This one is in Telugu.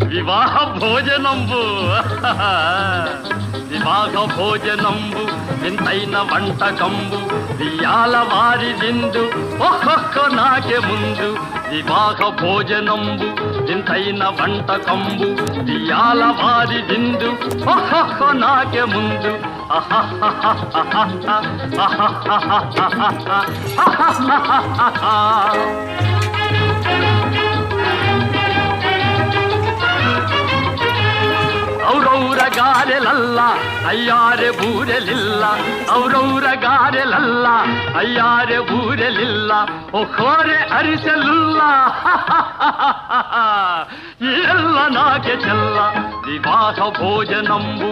వివాహ భోజనంబు వివాహ భోజనంబు వింతైన వంటకంబు వియాల వారి విందు ఒక్కొక్క నాకే ముందు వివాహ భోజనంబు వింతైన వంటకంబు వియాల వారి విందు ఒక్కొక్క నాకే ముందు ಔರೌರ ಗಾರೆಲಲ್ಲ ಅಯ್ಯಾರೆ ಬೂರೆಲಿಲ್ಲ ಔರೌರ ಗಾರೆಲಲ್ಲ ಅಯ್ಯಾರೆ ಬೂರೆಲಿಲ್ಲ ಒಕ್ಕೋರೆ ಅರಿಸಲಿಲ್ಲ ಎಲ್ಲ ನಾಗೆ ಚೆಲ್ಲ ವಿವಾಹ ಭೋಜನಂಬು